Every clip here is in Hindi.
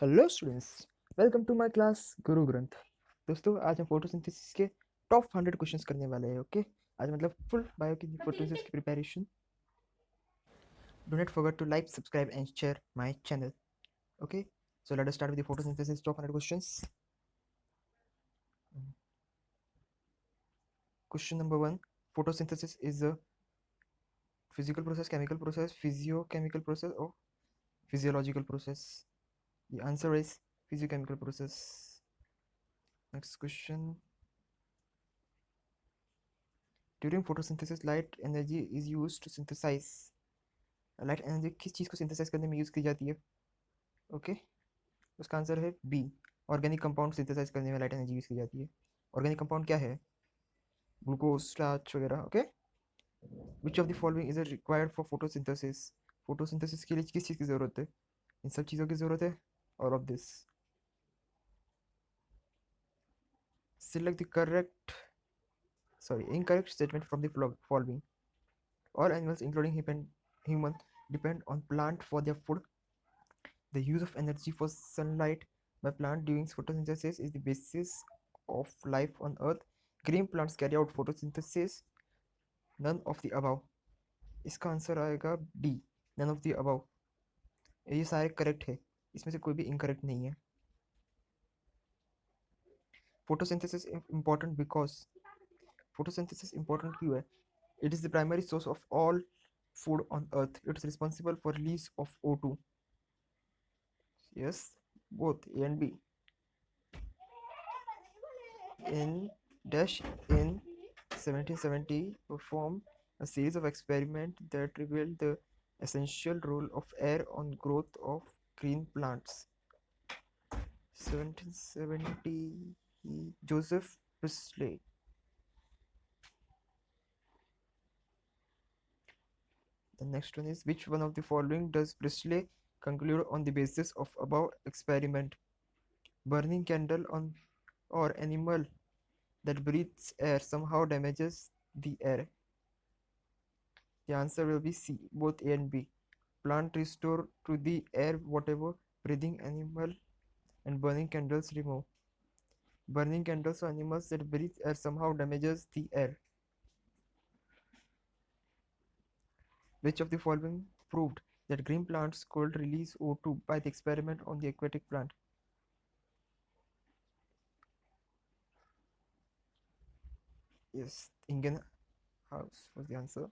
Hello students, welcome to my class Guru Granth. दोस्तों, आज हम फोटोसिंथेसिस के टॉप 100 क्वेश्चंस करने वाले हैं। ओके, आज मतलब फुल बायो की फोटोसिंथेसिस की preparation. Do not forget to like, subscribe and share my channel. Okay, so let us start with the photosynthesis top 100 questions. Question number 1: photosynthesis is a physical process, chemical process, physiochemical process, or physiological process? The answer is physiochemical process. Next question: during photosynthesis light energy is used to synthesize. Light energy किस चीज़ को सिंथेसाइज करने में यूज़ की जाती है? ओके, उसका आंसर है बी, ऑर्गेनिक कंपाउंड सिंथेसाइज करने में लाइट एनर्जी यूज़ की जाती है। ऑर्गेनिक कंपाउंड क्या है? ग्लूकोज, स्टार्च वगैरह। Okay, which of the following is required for photosynthesis? Photosynthesis के लिए किस चीज़ की ज़रूरत है? इन सब चीज़ों की ज़रूरत है। और of this select the correct incorrect statement from the following. All animals including human depend on plant for their food. The use of energy for sunlight by plant during photosynthesis is the basis of life on Earth. Green plants carry out photosynthesis. None of the above. इसका आंसर आएगा D, none of the above. ये सारे करेक्ट है, इसमें से कोई भी इनकरेक्ट नहीं है। Photosynthesis important because, photosynthesis important क्यों है? It is the primary source of all food on earth. It is responsible for release of O2. Yes, both A and B. In dash in 1770 performed a series of experiments that revealed the essential role of air on growth of green plants. 1770, Joseph Priestley. The next one is, which one of the following does Priestley conclude on the basis of above experiment? Burning candle on or animal that breathes air somehow damages the air. The answer will be C, both A and B. Plant restore to the air whatever breathing animal and burning candles remove. Burning candles or animals that breathe air somehow damages the air. Which of the following proved that green plants could release O2 by the experiment on the aquatic plant? Yes, Ingenhousz was the answer.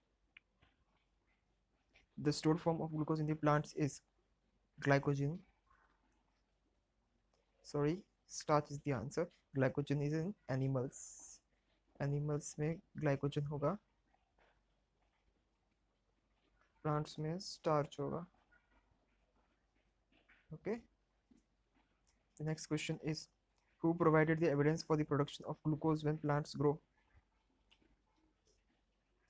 The stored form of glucose in the plants is glycogen. Sorry, starch is the answer. Glycogen is in animals. Animals में glycogen होगा, plants में starch होगा. Okay. The next question is, who provided the evidence for the production of glucose when plants grow?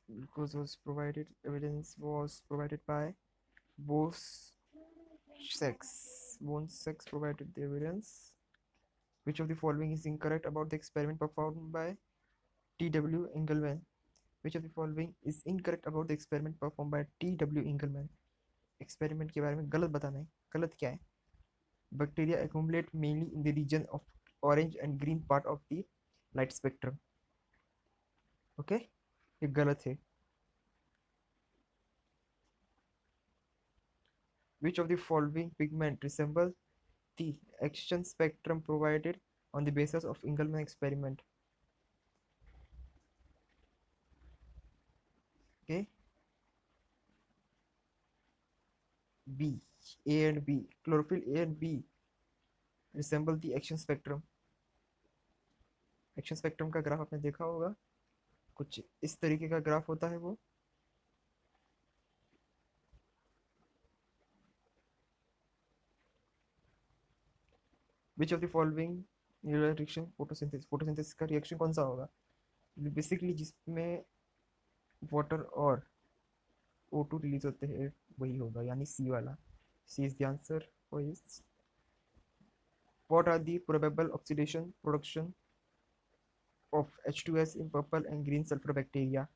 Evidence was provided by Bose-Sachs. Bose-Sachs provided the evidence. Which of the following is incorrect about the experiment performed by T.W. Engelmann? Which of the following is incorrect about the experiment performed by T.W. Engelmann? Experiment के बारे में गलत बताना है। गलत क्या है? Bacteria accumulate mainly in the region of orange and green part of the light spectrum. Okay, ये गलत है। Which of the following pigment resemble the action spectrum provided on the basis of Engelmann experiment? Okay, B, A and B. Chlorophyll A and B resemble the action spectrum. Action spectrum का ग्राफ आपने देखा होगा, कुछ इस तरीके का ग्राफ होता है वो। Which of the following reaction photosynthesis का रिएक्शन कौन सा होगा? बेसिकली जिसमें वाटर और O2 रिलीज होते हैं वही होगा, यानी सी वाला। C is the answer for this. What are the probable oxidation production of H2S in purple and green sulfur bacteria?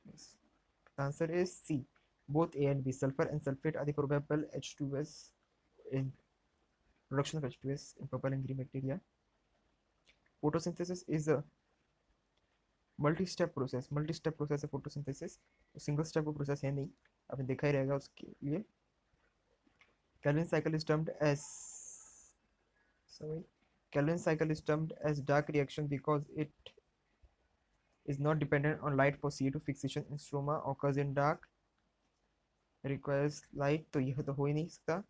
Yes. The answer is C, both A and B. Sulfur and sulfate are the probable H2S in production of H2S in purple and green bacteria. Photosynthesis is a multi step process है फोटोसिंथेसिस, सिंगल स्टेप का प्रोसेस है नहीं, आपने देखा ही रहेगा उसके लिए. Calvin cycle is termed as sorry Calvin cycle is termed as dark reaction because it is not dependent on light for CO2 fixation in stroma, occurs in dark, requires light, तो यह तो हो ही नहीं सकता.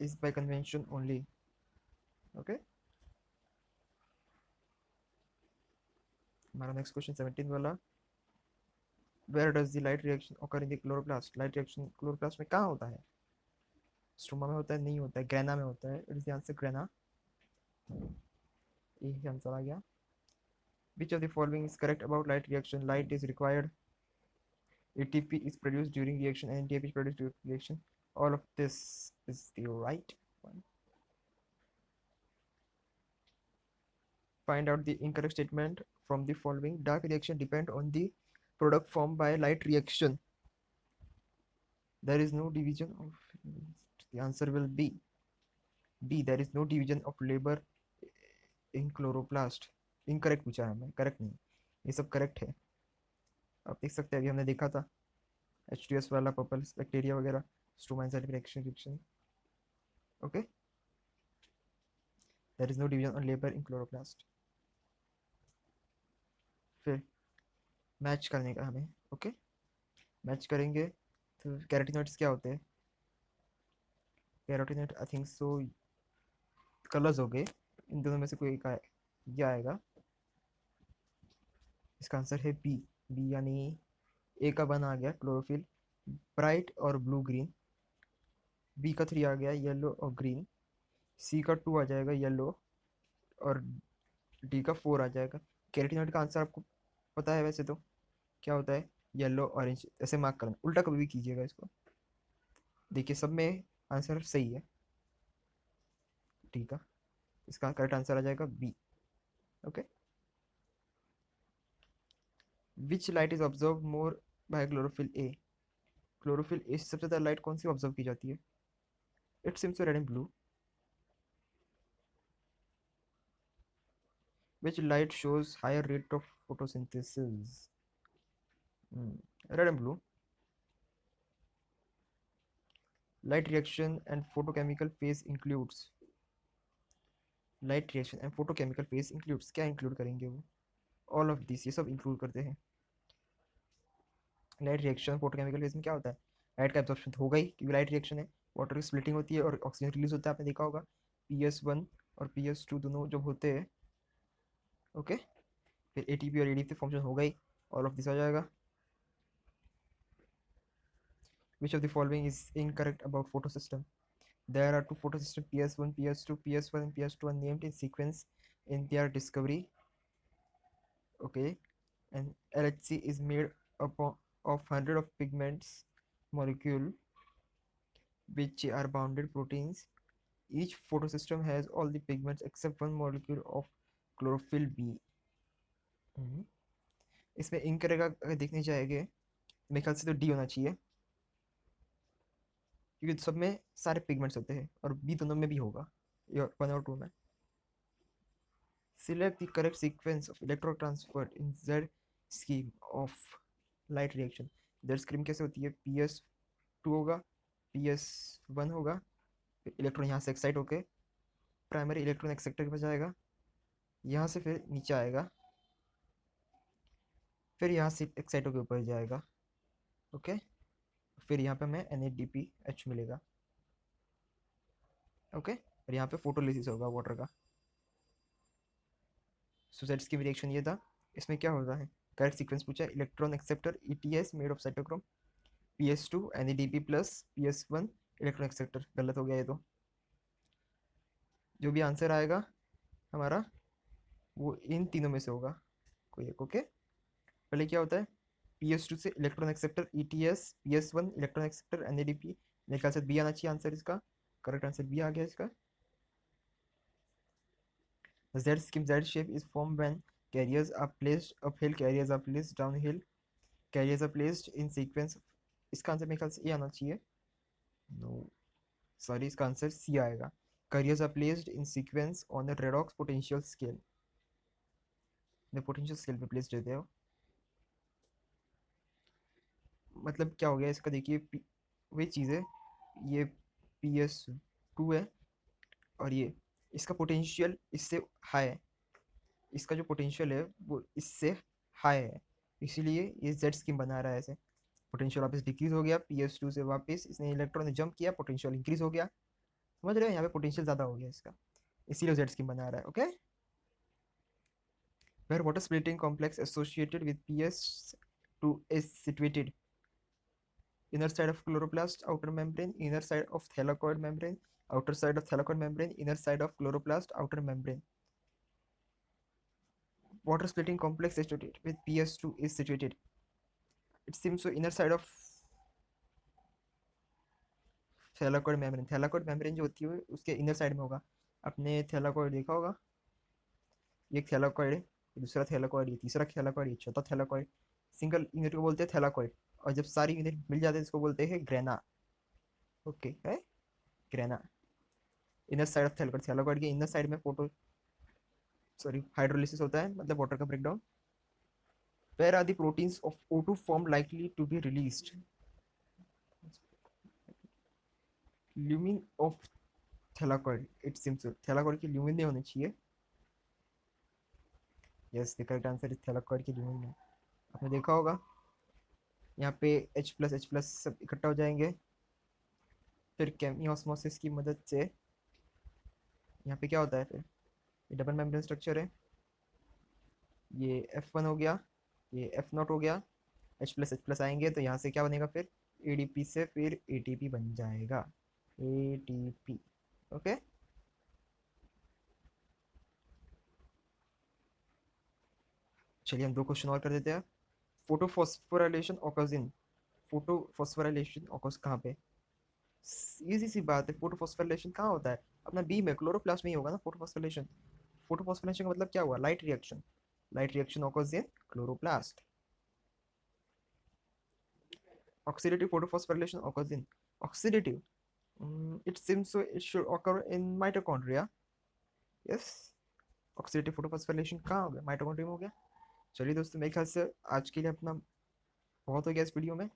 is by convention only. Okay, हमारा नेक्स्ट क्वेश्चन 17 वाला. Where does the light reaction occur in the chloroplast? Light reaction chloroplast में कहाँ होता है? स्ट्रोमा में होता है? नहीं होता है, ग्रेना में होता है. It is the answer grana. यही आंसर आ गया. Which of the following is correct about light reaction? Light is required, ATP is produced during reaction, and NTP is produced during reaction. All of this is the right one. Find out the incorrect statement from the following. Dark reaction depend on the product formed by light reaction. There is no division of, the answer will be D. There is no division of labor in chloroplast. Incorrect पूछा है, हमें करेक्ट नहीं, ये सब करेक्ट है. आप देख सकते हैं, अभी हमने देखा था H2S वाला पर्पल बैक्टीरिया वगैरह, stroma enzymatic reaction. Okay, there is no division on labour in chloroplast. फिर मैच करने का हमें. ओके, मैच करेंगे तो कैरोटिनॉइड्स क्या होते हैं? Carotenoid I think so colours हो गए, इन दोनों में से कोई एक ये आएगा. इसका आंसर है बी. बी यानी ए का 1 आ गया क्लोरोफिल, ब्राइट और ब्लू ग्रीन. बी का 3 आ गया येलो और ग्रीन. सी का 2 आ जाएगा येलो, और डी का 4 आ जाएगा. कैरोटिनॉइड का आंसर आपको पता है वैसे तो, क्या होता है? Yellow orange. ऐसे मार्क करना, उल्टा कभी भी कीजिएगा इसको. देखिए सब में आंसर सही है. ठीक है, इसका करेक्ट आंसर आ जाएगा B. Okay. Which light is observe more by chlorophyll A? Chlorophyll A से सबसे ज़्यादा लाइट कौन सी ऑब्जर्व की जाती है? It seems red and blue. Which light shows higher rate of photosynthesis? Red and blue. Light reaction and photochemical phase includes. Light reaction and photochemical phase includes. क्या include करेंगे वो? All of this, ये सब include करते हैं. लाइट रिएक्शन फोटोकेमिकल फेज में क्या होता है? लाइट का एब्जॉर्प्शन होगा ही, क्योंकि लाइट रिएक्शन है. वाटर की स्प्लिटिंग होती है और ऑक्सीजन रिलीज होता है, आपने देखा होगा. PS1 और PS2 दोनों जब होते हैं. ओके, फिर ATP और ADP फॉर्मेशन होगा ही. ऑल ऑफ दिस आ जाएगा. Which of the following is incorrect about photosystem? There are two photosystems, PS1, PS2. PS1 and PS2 are named in sequence in their discovery. Okay, and LHC is made up of hundred of pigments molecule which are bounded proteins. Each photosystem has all the pigments except one molecule of chlorophyll B. इसमें इनकरेक्ट अगर देखने जाएंगे, मेरे ख्याल से तो डी होना चाहिए, क्योंकि सब में सारे पिगमेंट्स होते हैं, और बी दोनों में भी होगा, 1 और 2 में. Select the correct sequence of electron transfer in Z scheme of light reaction. Z scheme कैसे होती है? PS2 होगा, PS1 होगा, इलेक्ट्रॉन यहाँ से एक्साइट होके प्राइमरी इलेक्ट्रॉन एक्सेप्टर के पास जाएगा, यहाँ से फिर नीचे आएगा, फिर यहाँ से एक्साइट होके ऊपर जाएगा. ओके, फिर यहाँ पे हमें NADPH मिलेगा. ओके, और यहाँ पे फोटोलिसिस होगा वाटर का. सुसाइड की रिएक्शन ये था. इसमें क्या होता है? करेक्ट सीक्वेंस पूछा है. Electron acceptor ETS made of cytochrome, PS2 NADP plus, PS1 electron acceptor. गलत हो गया ये तो. जो भी आंसर आएगा हमारा वो इन तीनों में से होगा कोई एक. ओके, पहले क्या होता है? PS2 से electron acceptor ETS, PS1 electron acceptor NADP. मेरे ख्याल से बी आना चाहिए आंसर इसका. करेक्ट आंसर बी आ गया इसका. Z scheme, Z shape is formed when Carriers are placed uphill, carriers are placed downhill, carriers are placed in sequence. इसका आंसर मेरे ख्याल से ये आना चाहिए. नो सॉरी, इसका आंसर सी आएगा. Carriers are placed in sequence on a redox potential scale. ने पोटेंशियल स्केल पे प्लेस देते हो. मतलब क्या हो गया इसका, देखिए वही चीज़ है. ये PS2 है और ये इसका पोटेंशियल इससे हाई है. इसका जो पोटेंशियल है वो इससे हाई है, इसीलिए ये जेड स्कीम बना रहा है ऐसे. पोटेंशियल वापस डिक्रीज हो गया, PS2 से वापस इसने इलेक्ट्रॉन ने जंप किया, पोटेंशियल इंक्रीज हो गया. समझ रहे हो, यहाँ पे पोटेंशियल ज़्यादा हो गया इसका, इसीलिए जेड स्कीम बना रहा है. Okay. Where water splitting complex associated with PS2 is situated. Inner side of chloroplast, outer membrane, inner side of thylakoid membrane, outer side of thylakoid membrane, inner side of chloroplast, outer membrane. Water splitting complex associated with PS2 is situated. It seems so inner side of thylakoid membrane. Thylakoid membrane जो होती है उसके इनर साइड में होगा. आपने थैलाकोइड देखा होगा, ये थैलाकोइड है, दूसरा थैलाकोइड, ये तीसरा थैलाकोइड, ये चौथा थैलाकोइड. सिंगल यूनिट को बोलते हैं थैलाकोइड, और जब सारी यूनिट मिल जाते हैं इसको बोलते हैं ग्रेना. ओके है ग्रेना. इनर साइड ऑफ थैलाकोइड, थैलाकोइड के इनर साइड में फोटो सॉरी हाइड्रोलिसिस होता है, मतलब वाटर का breakdown. Where are the proteins of O2 form likely to be released? Lumen of thylakoid. It seems so. Thylakoid की lumen नहीं होनी चाहिए. Yes, the correct answer is thylakoid की lumen में. आपने देखा होगा यहाँ पे H+H+ सब इकट्ठा हो जाएंगे, फिर केमियोस्मोसिस की मदद से यहाँ पे क्या होता है, फिर ये डबल मेम्ब्रेन स्ट्रक्चर है. ये F1 हो गया, ये F0 हो गया, H+H+ आएंगे तो यहाँ से क्या बनेगा, फिर ADP से फिर ATP बन जाएगा. ATP. ओके. चलिए हम 2 क्वेश्चन और कर देते हैं. Photophosphorylation occurs in. Photophosphorylation occurs कहाँ पे? इजी सी बात है, फोटोफॉस्फोराइलेशन कहाँ होता है? अपना बी में क्लोरोप्लास्ट में ही होगा ना फोटोफॉस्फोराइलेशन. फोटोफॉस्फोराइलेशन का मतलब क्या हुआ? Light reaction. Light reaction occurs in chloroplast. Oxidative photosphorylation occurs in oxidative. It seems so it should occur in mitochondria. Yes. Oxidative photophosphorylation कहाँ हो गया? माइटोकॉन्ड्रिया में हो गया. चलिए दोस्तों, मेरे ख्याल से आज के लिए अपना बहुत हो गया इस वीडियो में.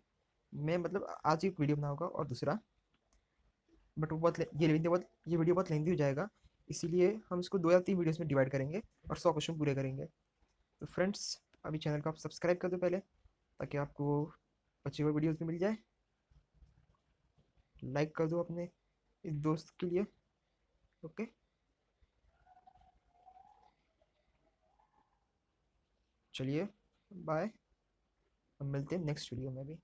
मैं मतलब आज ही वीडियो बनाऊंगा और दूसरा, बट वो बहुत ये वीडियो बहुत लेंदी हो जाएगा, इसीलिए हम इसको 2 या 3 वीडियोस में डिवाइड करेंगे और 100 क्वेश्चन पूरे करेंगे. तो फ्रेंड्स, अभी चैनल को आप सब्सक्राइब कर दो पहले, ताकि आपको बचे हुए वीडियोस भी मिल जाए. लाइक कर दो अपने इस दोस्त के लिए. ओके. चलिए बाय, हम मिलते हैं नेक्स्ट वीडियो में भी.